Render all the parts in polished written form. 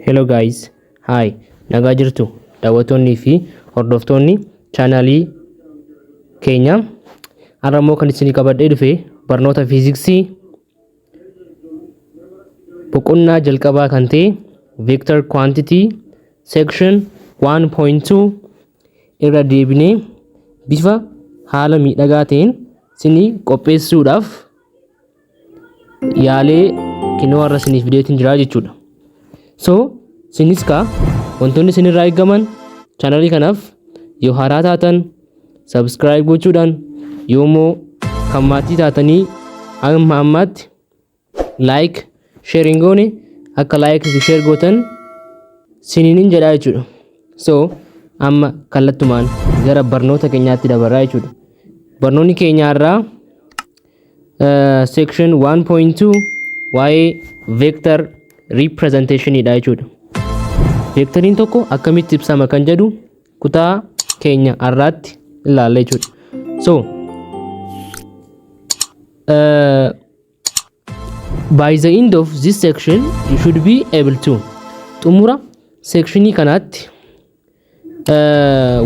Hello guys, hi, nagaa jirtu daawwattoonnii fi hordoftoonni chaanaalii keenya. Har'a immoo kan isinii qabadhee dhufe barnoota fiiziksii boqonnaa jalqabaa kan ta'e vector quantity section 1.2 irra deebinee bifa haala miidhagaa ta'een isinii qopheessuudhaaf yaalee kinoo har'a isiniif fideetiin jira jechuudha. So sinis ka wantoonni isinirraa eegaman chaanalii kanaaf yoo haaraa taatan subscribe gochuudhaan yoommoo kan maatii taatanii amma ammaatti like sharing goone akka like fi share gootan siniin jedhaa jechuudha. So amma kallattumaan gara barnoota keenyaatti dabarraa jechuudha. Barnoonni keenya irraa section 1.2 waa'ee vector representation idha jechuudha. Vectoriin tokko akkamitti ibsama kan jedhu kutaa keenya irratti ilaalla jechuudha. So by the end of this section you should be able to xumura sectionii kanaatti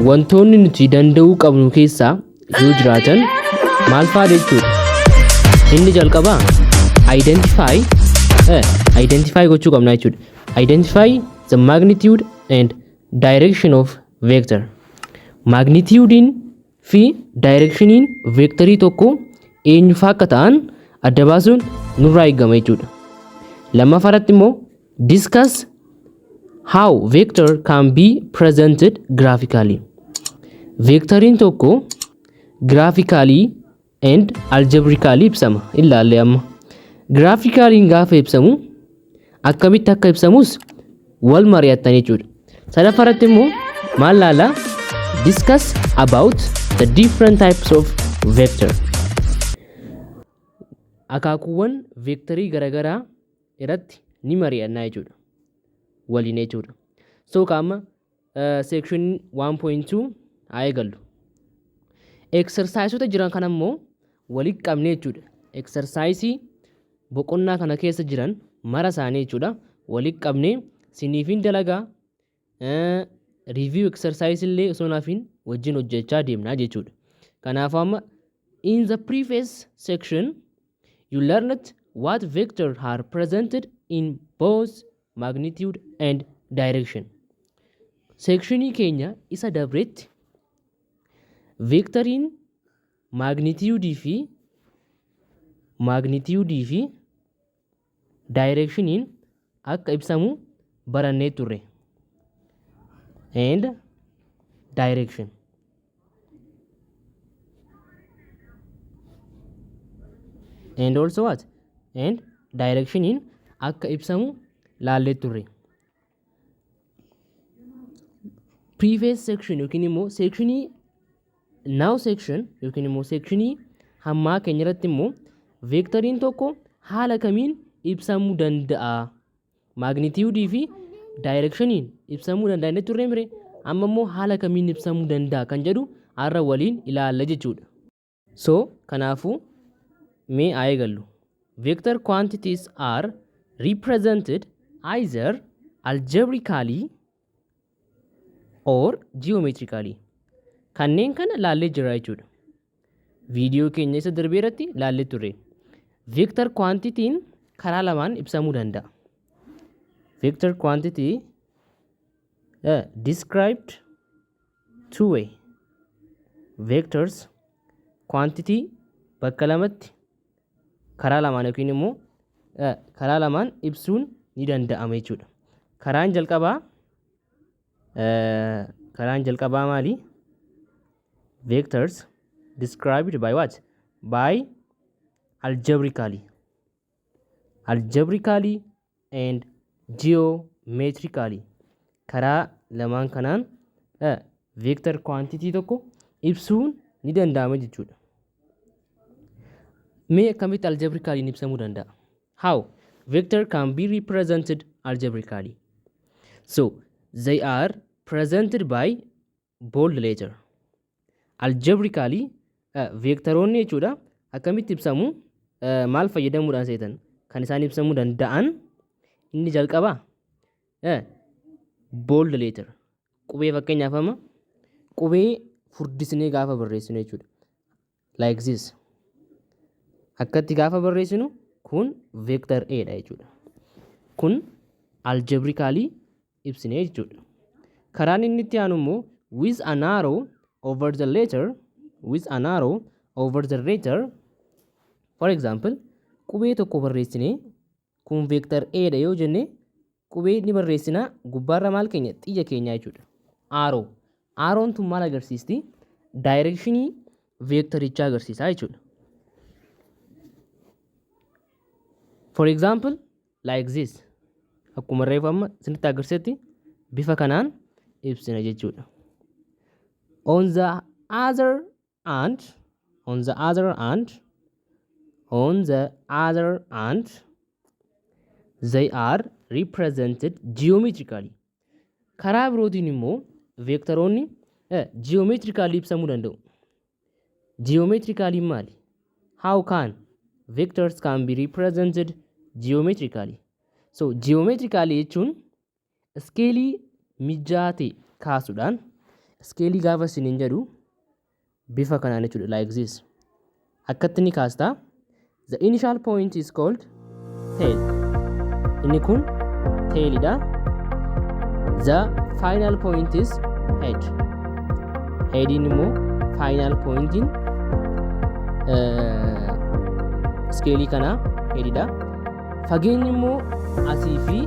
wantoonni nuti danda'uu qabnu keessaa yoo jiraatan maal fa'aa jechuudha. Inni jalqabaa identify gochuu qabna jechuudha. Identify the magnitude and direction of vector. Magnitudein fi directioniin vectorii tokko eenyufaa akka ta'an adda baasuun nurraa eegama jechuudha. Lammaffaratti immoo discuss how vector can be presented graphically. Vectoriin tokko graphically and algebraically ibsama. Ilaalle amma graphically gaafa ibsamu akkamitti akka ibsamus wal mari'attan jechuudha. Sadaffaratti immoo maal laala discuss about the different types of vector. Akaakuuwwan vectorii garagaraa irratti ni mari'annaa jechuudha. Waliin jechuudha. So kaama section 1.2 haa eegallu. Exerciseota jiran kana immoo walitti qabnee jechuudha. Exercise boqonnaa kana keessa jiran mara isaanii jechuudha. Walitti qabnee siniifin dalagaa review exercise illee osoo naafin wajjin hojjechaa deemnaa jechuudha. Kanaaf amma in the previous section you learned what vectors are presented in both magnitude and direction. Sectionii keenya isa dabreetti vectoriin magnitude fi directioniin akka ibsamu barannee turre. And direction. And also what? And directioniin akka ibsamu laallee turre. Previous section yookiin immoo sectionii now section yookiin immoo sectionii hammaa keenya irratti immoo vectoriin tokko haala kamiin ibsamuu danda'a? Magnitude fi directioniin ibsamuu danda'a turre mire amma immoo haala kamiin ibsamuu danda'a kan jedhu har'a waliin ilaalla jechuudha. So kanaafu mee haa eegallu. Vector quantities are represented either algebraically or geometrically. Kanneen kana laallee jira jechuudha. Viidiyoo keenya isa darbee irratti laallee turre. Vector quantitiin karaa lamaan ibsamuu danda'a. Vector quantity described two way. Vectors quantity bakka lamatti karaa lamaan yookiin immoo karaa lamaan ibsuun ni danda'ama jechuudha. Karaan jalqabaa maali? Vectors described by what? By algebraically and geometrically. Karaa lamaan kanaan vector quantity tokko ibsuun ni danda'ama jechuudha. Mee akkamitti algebraically ibsamuu danda'a? How? Vector can be represented algebraically. So they are presented by bold letter. Algebraically vectoroonni jechuudha akkamitti ibsamu maal fayyadamuudhaan seetan kan isaan ibsamuu danda'an inni jalqaba bold letter qubee fakkeenyaaf amma qubee furdisnee gaafa barreessinu jechuudha. Like this. Akkatti gaafa barreessinu kun vector A dha jechuudha. Kun algebraically ibsine jechuudha. Karaan inni itti aanu immoo with an arrow over the letter, with an arrow over the letter. For example, qubee tokko barreessine kun vector A dha yoo jenne qubee ni barreessina gubbaarra maal keenya xiyya keenya jechuudha. Arrow. Arrown tun maal agarsiisti? Directionii vectorichaa agarsiisa jechuudha. For example, like this. Akkuma reefu amma isinitti agarsiisetti bifa kanaan ibsina jechuudha. On the other hand, they are represented geometrically. Karaa birootiin immoo veektoroonni geometrically ibsamuu danda'u. Geometrically maali? How can vectors can be represented geometrically? So geometrically jechuun iskeelii mijaa'aa ta'e kaasuudhaan iskeelii gaafa isiniin jedhu bifa kanaan jechuudha. Like this. Akkatti ni kaastaa. The initial point is called tail. Inni kun tailidha. The final point is head. Headiin immoo final pointiin iskeelii kanaa headidha. Fageenyi immoo asii fi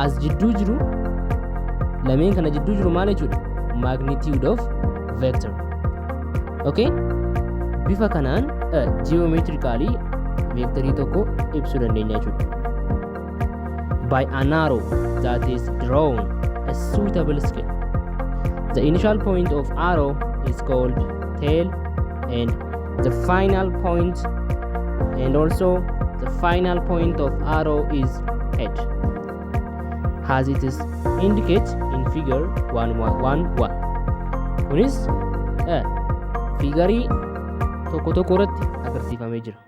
as jidduu jiru lameen kana jidduu jiru maal jechuudha? Magnitude of vector. Okay? Bifa kanaan geometrically vectorii tokko ibsuu dandeenya jechuudha. By an arrow that is drawn a suitable scale. The initial point of arrow is called tail, and the final point of arrow is head, as it is indicated in figure 111. Kunis figarii tokko tokko irratti agarsiifamee jira.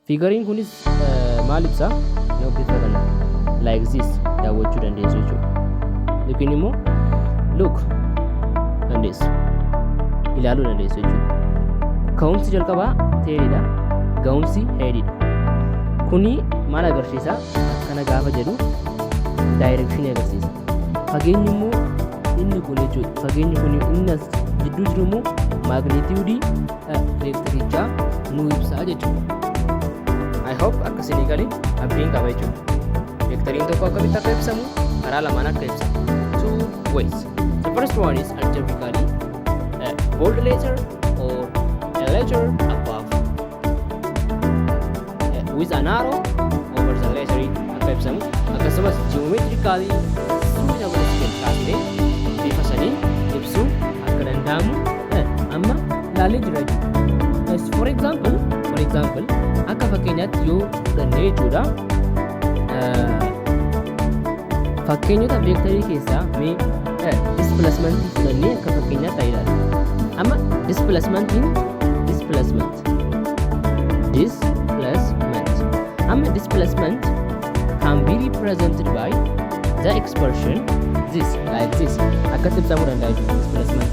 Figariin kunis maal ibsa? Bifa kana like this daawwachuu dandeessu jechuudha. Yookiin immoo look dandeessu, ilaaluu dandeessu jechuudha. Ka'umsi jalqabaa tailidha, ga'umsi headidha. Kuni maal agarsiisa? Akkana gaafa jedhu directionii agarsiisa. Fageenyi immoo inni kun jechuudha. Fageenyi kun inni as jidduu jiru immoo magnitude vectorichaa nu ibsaa jechuudha. I hope akkasinii galee abdiin qaba jechuudha. Vectoriin tokko akkamitti akka ibsamu karaa lamaan akka ibsamu. Two ways. The first one is algebraically bold letter or a letter above with an arrow over the letter akka ibsamu. Akkasumas geometrically suitable scale kaasnee bifa saniin ibsuu akka danda'amu amma ilaalee jira jechuudha. For example akka fakkeenyaatti yoo fudhannee jechuudha. Fakkeenyota vectorii keessaa mee displacement fudhannee akka fakkeenyaatti ilaalla. Amma displacement. Amma displacement can be represented by the expression this, like this. Akkatti ibsamuu danda'a jechuudha displacement.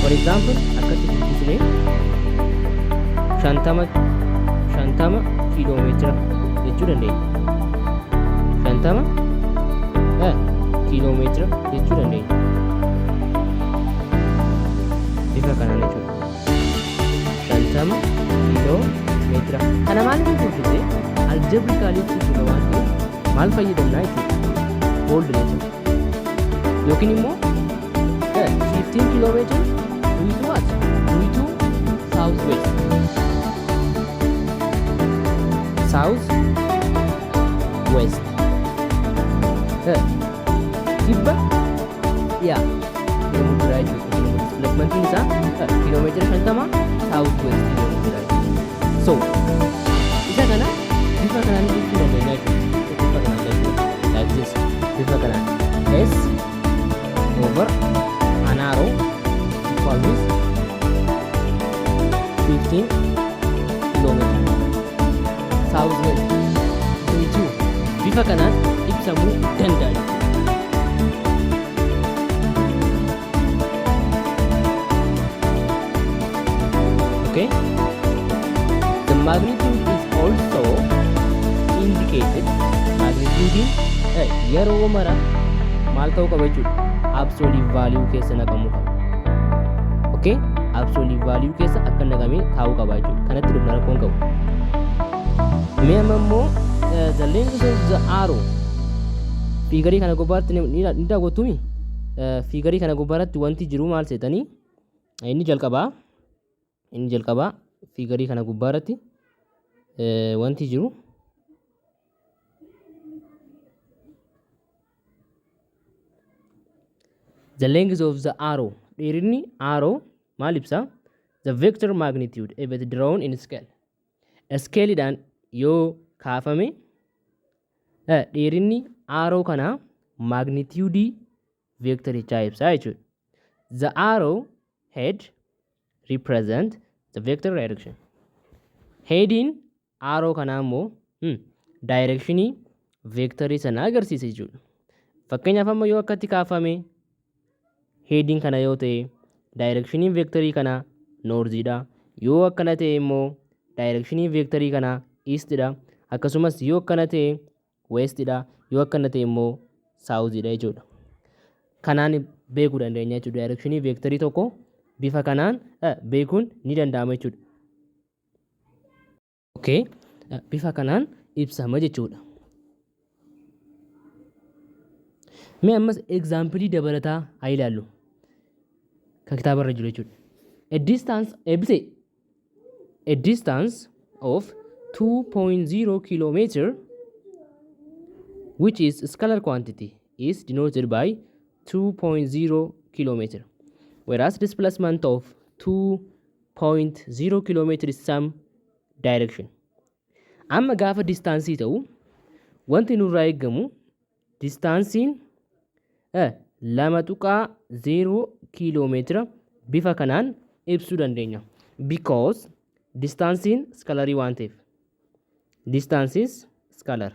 For example, akkatti dubbisnee 50 kiiloomeetira jechuu dandeenya. 50 kiiloomeetira jechuu dandeenya. Bifa kanaan jechuudha. 50 kiiloomeetira. Kana maaliif hojjete? Algebraically jechuudha waan ta'eef maal fayyadamnaa jechuudha? Bold letter. Yookiin immoo 15 kiiloomeetira due to what? Due to south west. South west. Kibba jedhamu jira jechuudha. Displacementiin isaa kiiloomeetira 50 south west jedhamu jira jechuudha. So isa kana bifa kanaan ibsuu dandeenya jechuudha. Bifa kanaan like this. Bifa kanaan S over an arrow equal with 15 kilometers south west. Bifa kanaan ibsa ibsamuu danda'a jechuudha. Okay? The magnitude is also indicated. Magnitude yeroo mara maal ta'uu qaba jechuudha. Absolute value keessa naqamuu qaba. Okay? Absolute value keessa akka naqamee taa'uu qaba jechuudha. Kanatti dhufna rakkoon qabu. Mee amma immoo the length of the arrow fiigarii kana gubbaatti ni daawwattumi. Fiigarii kana gubbaatti wanti jiru maal seetanii inni jalqabaa fiigarii kana gubbaatti wanti jiru the length of the arrow dheerinni arrow maal ibsa? The vector magnitude if it drawn in scale. Scaleidhaan yoo kaafame dheerinni arrow kana magnitude vectorichaa ibsa jechuudha. The arrow head represent the vector direction. Headiin arrow kanaa immoo directionii vectorii sana agarsiisa jechuudha. Fakkeenyaaf amma yoo akkatti kaafame headiin kana yoo ta'e directionii vectorii kana northidha. Yoo akkana ta'e immoo directionii vectorii kana eastidha. Akkasumas yoo akkana ta'e westidha. Yoo akkana ta'e immoo southidha jechuudha. Kanaan beekuu dandeenya jechuudha. Directionii vectorii tokko bifa kanaan beekuun ni danda'ama jechuudha. Okay, bifa kanaan ibsama jechuudha. Mee ammas example dabalataa haa ilaallu. Kan kitaabarra jiru jechuudha. A distance of 2.0 kilometer which is scalar quantity is denoted by 2.0 kilometer. Whereas displacement of 2.0 kilometer is some direction. Amma gaafa distaansii ta'u wanti nurraa eeggamu distaansiin 2.0 kilomeetira bifa kanaan ibsuu dandeenya. Because distaansiin skalarii waan ta'eef. Distance is scalar.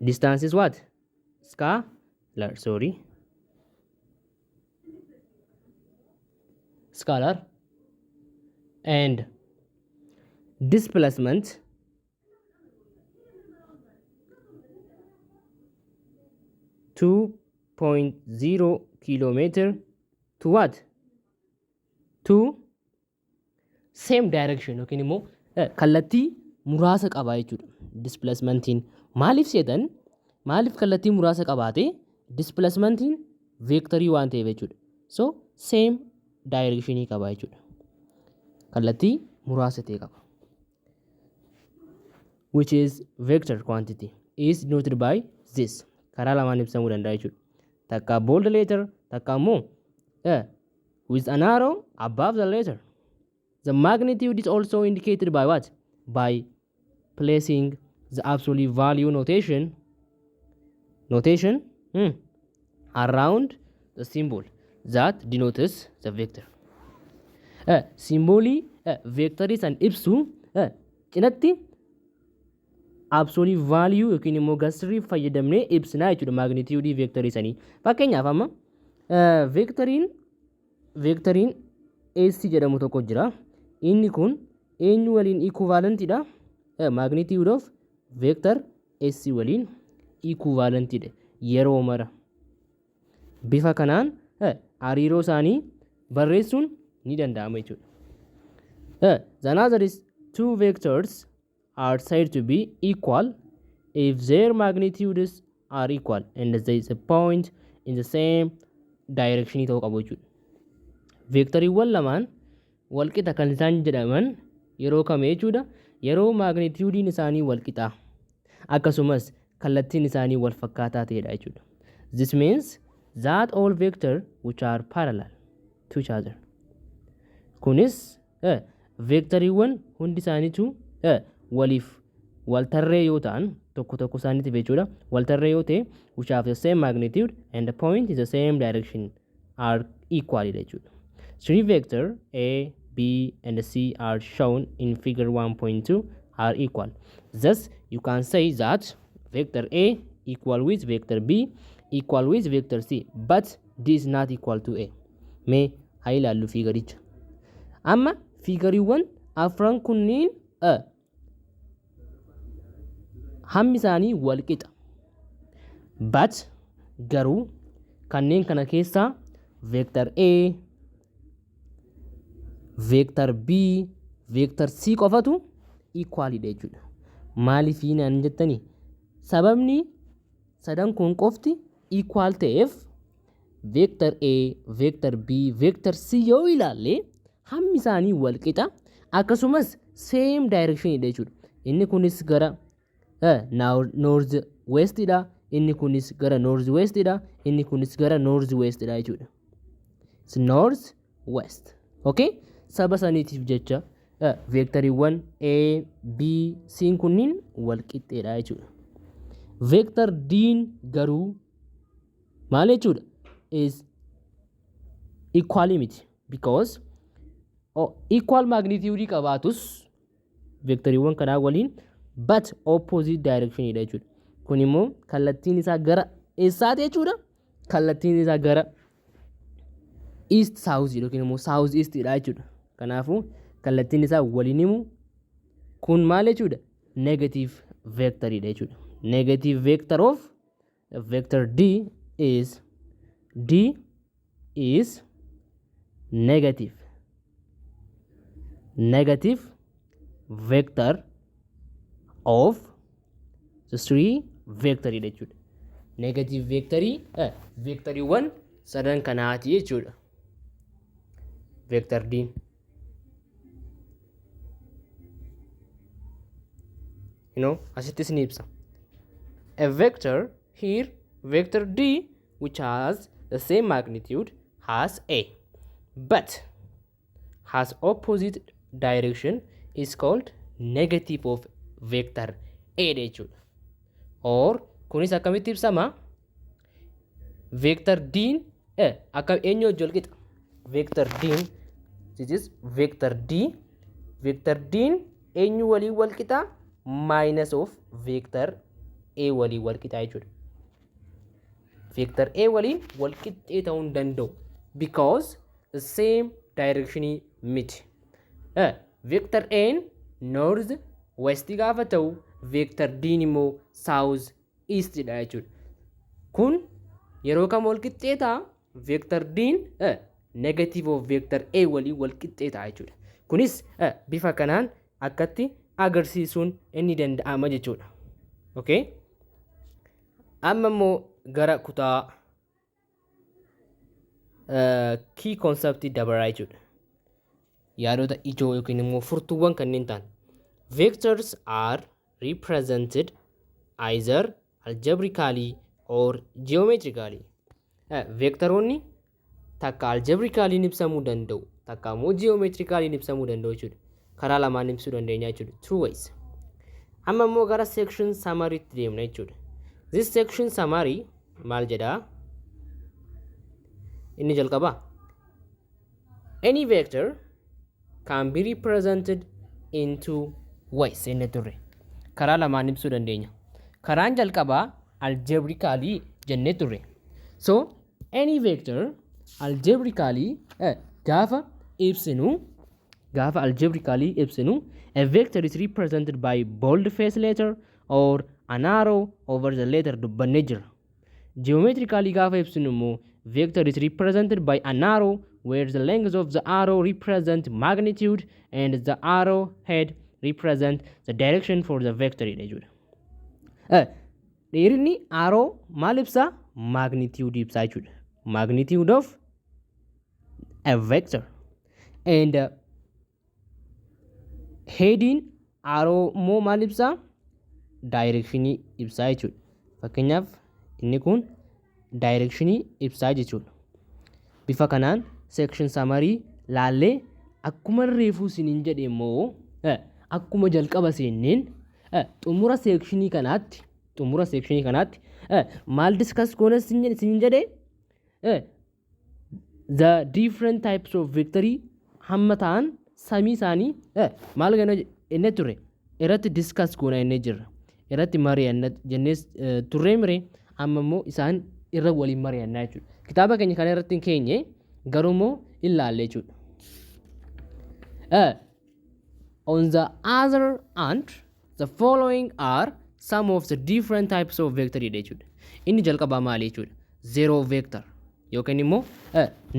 Distance is what? Scalar, sorry. Scalar. And displacement (2.0 kilometer) to what? To same direction. Okay, immoo kallattii muraasa qaba jechuudha. Displacementiin maaliif seetan? Maaliif kallattii muraasa qabaate? Displacementiin vectorii waan ta'eef jechuudha. So same directionii qaba jechuudha. Kallattii muraasa ta'e qaba. Which is vector quantity is denoted by this. Karaa lamaan ibsamuu danda'a jechuudha. Takka bold letter, takka immoo with an arrow above the letter. The magnitude is also indicated by what? By placing the absolute value notation around the symbol that denotes the vector. Symbolii vectorii san ibsu cinatti absolute value yookiin immoo gasirii fayyadamnee ibsinaa jechuudha magnitude vectorii sanii. Fakkeenyaaf amma vectoriin AC jedhamu tokko jira. Inni kun eenyu waliin equivalentidha? Magnitude of vector AC waliin equivalentidha yeroo mara. Bifa kanaan hariiroo isaanii barreessuun ni danda'ama jechuudha. The answer is two vectors are said to be equal if their magnitudes are equal and there is a point in the same direction ta'uu qabu jechuudha. Vectoriiwwan lamaan walqixa kan isaan jedhaman yeroo kamii jechuudha? Yeroo magnituudiin isaanii walqixa akkasumas kallattiin isaanii wal fakkaataa ta'edha jechuudha. This means that all vectors which are parallel to each other. Kunis vectoriiwwan hundi isaaniitu waliif waltarree yoo ta'an tokko tokko isaaniitiif jechuudha. Waltarree yoo ta'e which have the same magnitude and the point in the same direction are equal jechuudha. Three vectors A, B and C are shown in figure 1.2 are equal. Thus you can say that vector A equal with vector B equal with vector C, but D is not equal to A. Mee haa ilaallu fiigaricha. Amma fiigariiwwan afran kunniin hammi isaanii wal qixa. But garuu kanneen kana keessaa vector A, vector B, vector C qofatu equalidha jechuudha. Maaliif naan jettanii? Sababni sadan kun qofti equal ta'eef vector A, vector B, vector C yoo ilaalle hammi isaanii wal qixa, akkasumas same direction dha jechuudha. Inni kunis gara north west dha, inni kunis gara north west dha, inni kunis gara north west dha jechuudha. It's north west. Okay? Saba saniitiif jecha vectoriiwwan A, B, C kunniin wal qixxeedha jechuudha. Vector D garuu maal jechuudha? Is equal miti, because equal magnitude qabaatus vectoriiwwan kanaa waliin but opposite direction dha jechuudha. Kun immoo kallattiin isaa gara eessaati jechuudha? Kallattiin isaa gara east south yookiin immoo south east dha jechuudha. Kanaafuu kallattiin isaa waliin himu kun maal jechuudha? Negative vector dha jechuudha. Negative vector of vector D is negative vector of the three vector dha jechuudha. Negative vectoriiwwan sadan kanaati jechuudha. Vector D. Asittis ni ibsa. A vector here, vector D, which has the same magnitude has A, but has opposite direction, is called negative of vector A dha jechuudha. Or kunis akkamitti ibsama? Vector D akkam eenyu wajjin wal qixa? Vector D, this is vector D. Vector D eenyu waliin wal qixa? Minus of vector A waliin wal qixa jechuudha. Vector A waliin wal qixxee ta'uu hin danda'u, because the same direction miti. Vector A north west gaafa ta'u, vector D immoo south east dha jechuudha. Kun yeroo kam wal qixxee ta'a? Vector D negative of vector A waliin wal qixxee ta'a jechuudha. Kunis bifa kanaan akkatti agarsiisuun inni danda'ama jechuudha. Okay? Amma immoo gara kutaa key concept dabaraa jechuudha. Yaadota ijoo yookiin immoo furtuuwwan kanneen ta'an. Vectors are represented either algebraically or geometrically. Vectoroonni takka algebraically ibsamuu danda'u, takka immoo geometrically ibsamuu danda'u jechuudha. Karaa lamaan ibsuu dandeenya jechuudha. Two ways. Amma immoo gara section summary tti deemna jechuudha. This section summary maal jedha? Inni jalqaba. Any vector can be represented in two ways inni turre. Karaa lamaan ibsuu dandeenya. Karaan jalqabaa algebraically jennee turre. So any vector algebraically gaafa algebraically ibsinu, a vector is represented by bold face letter or an arrow over the letter dubbannee jira. Geometrically gaafa ibsinu immoo vector is represented by an arrow where the length of the arrow represent magnitude and the arrow head represent the direction for the vector dha jechuudha. Dheerinni arrow maal ibsa? Magnitude ibsa jechuudha. Magnitude of a vector. And heading arrow moo maal ibsa? Direction ibsa jechuudha. Fakkeenyaaf inni kun direction ibsa jechuudha. Bifa kanaan section summary laallee akkuma reefuu siniin jedhe immoo akkuma jalqaba seenneen xumura section kanaatti maal discuss goona siniin jedhe the different types of victory hamma ta'an samii isaanii maal gana inni ture irratti discuss goona inni jirra. irratti mari'anna jennee turree mire amma immoo isaan irra waliin mari'annaa jechuudha. Kitaaba keenya kana irratti hin keenye garuu immoo ilaalle jechuudha. On the other hand, the following are some of the different types of vector jechuudha. Inni jalqabaa maali jechuudha? Zero vector yookaan immoo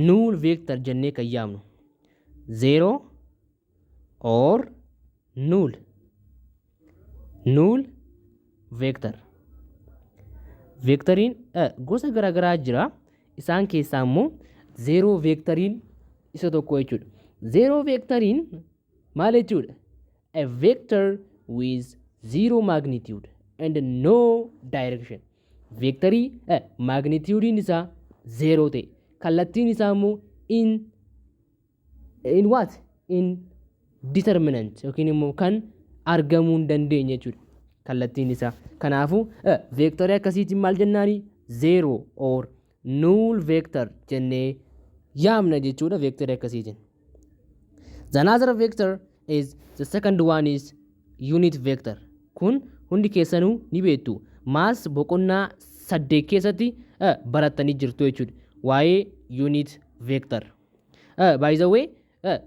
null vector jennee kan yaamnu. Zero or null vector. Vectoriin gosa garaagaraa jira. Isaan keessaa immoo zero vectoriin isa tokko jechuudha. Zero vectoriin maal jechuudha? A vector with zero magnitude and no direction. Vectorii magnitude isaa zero ta'e, kallattiin isaa immoo in what? In determinant yookiin immoo kan argamuu hin dandeenye jechuudha. Kallattiin isaa. Kanaafuu vectorii akkasiitiin maal jennaani? Zero or null vector jennee yaamna jechuudha vectorii akkasiitiin. The another vector is the second one is unit vector. Kun hundi keessanuu ni beektu. Maas boqonnaa 8 keessatti barattanii jirtu jechuudha. Waa'ee unit vector. By the way,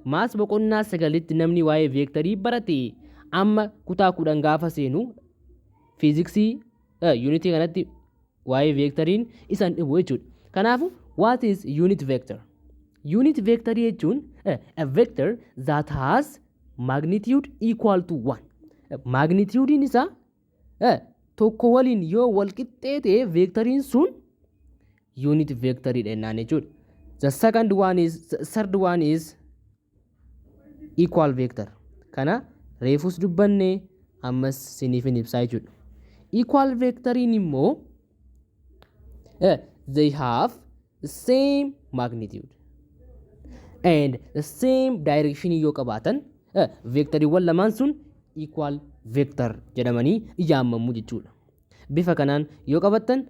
maas boqonnaa 9tti namni waa'ee vectorii barate amma kutaa 10 gaafa seenu fiiziksii unity kanatti waa'ee vectoriin isaan dhibu jechuudha. Kanaafuu what is unit vector? Unit vector jechuun a vector that has magnitude equal to 1. Magnitude isaa tokko waliin yoo wal qixxee ta'e vectoriin sun unit vector jennaan jechuudha. The third one is equal vector. Kana reefus dubbannee ammas siniifin ibsaa jechuudha. Equal vectoriin immoo they have the same magnitude and the same direction yoo qabaatan vectoriiwwan lamaan sun equal vector jedhamanii yaamamu jechuudha. Bifa kanaan yoo qabattan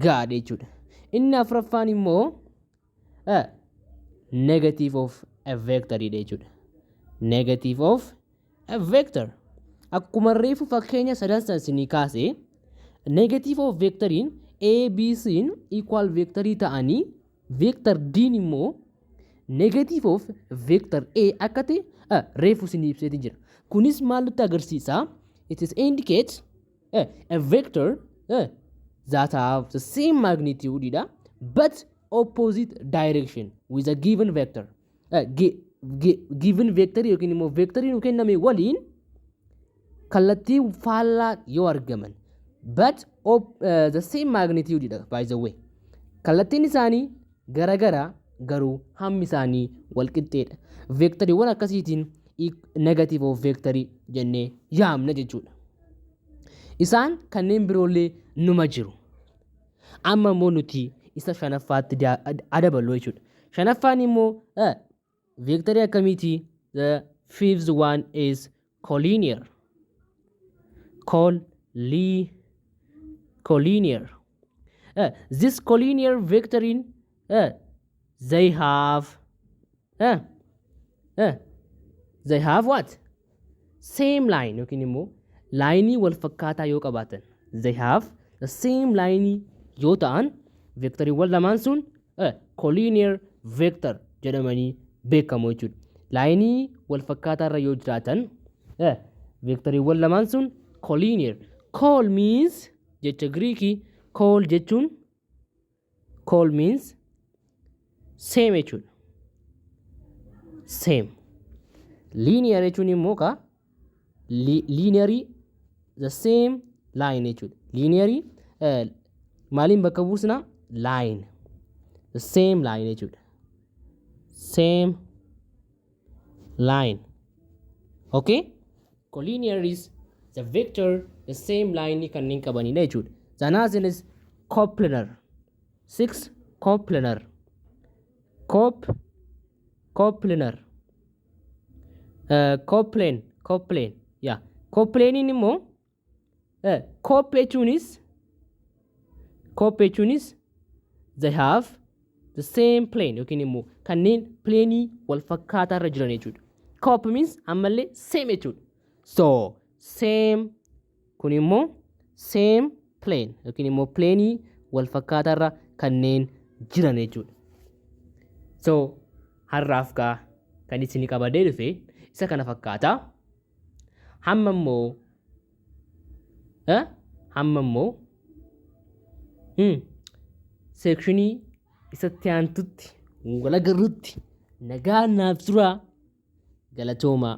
gaadha jechuudha. Inni afuraffaan immoo negative of a vector jechuudha. Negative of a vector. Akkuma reefu fakkeenya sadansan isinii kaase negative of vectoriin A, B, C equal vectorii ta'anii vector D immoo negative of vector A akka ta'e reefu isinii ibseetii jira. Kunis maal nutti agarsiisa? It is indicates a vector that have the same magnitude but opposite direction with a given vector. Given vector yookiin immoo vectoriin nu kenname waliin kallattii faallaa yoo argaman but the same magnitude by the way. Kallattiin isaanii garagara garuu hammi isaanii wal qixxeedha. Vectoriiwwan akkasiitiin negative of vectorii jennee yaamna jechuudha. Isaan kanneen biroollee numa jiru. Amma immoo nuti isa shanaffaatti adaballu jechuudha. Shanaffaan immoo vectorii akkamiiti? The fifth one is collinear. Collinear. This collinear vectoring they have what? Same line. Yookiin immoo laayinii wal fakkaataa yoo qabaatan they have the same line yoo ta'an vectoriiwwan lamaan sun collinear vector jedhamanii beekamu jechuudha. Laayinii wal fakkaataa irra yoo jiraatan vectoriiwwan lamaan sun collinear. Col means jecha Greekii col jechuun col means same jechuudha. Same. Linear jechuun immoo linearly the same line jechuudha. Linearly maaliin bakka buusna? Line. The same line jechuudha. Same line. Okay? Collinear is the vector the same line kanneen qabanidha jechuudha. The another is coplanar. 6 coplanar. Coplanar. Coplane. Yeah. Coplane immoo cop jechuun is they have the same plane yookiin immoo kanneen plane wal fakkaataa irra jiran jechuudha. Cop means ammallee same jechuudha. So same kun immoo same plane yookiin immoo pleenii wal fakkaatarra kanneen jiran jechuudha. So har'aaf gaa kan isin qabadee dhufe isa kana fakkaata. Hamma immoo seekshinii isatti aantutti wal agarrutti nagaa naaf turaa. Galatooma.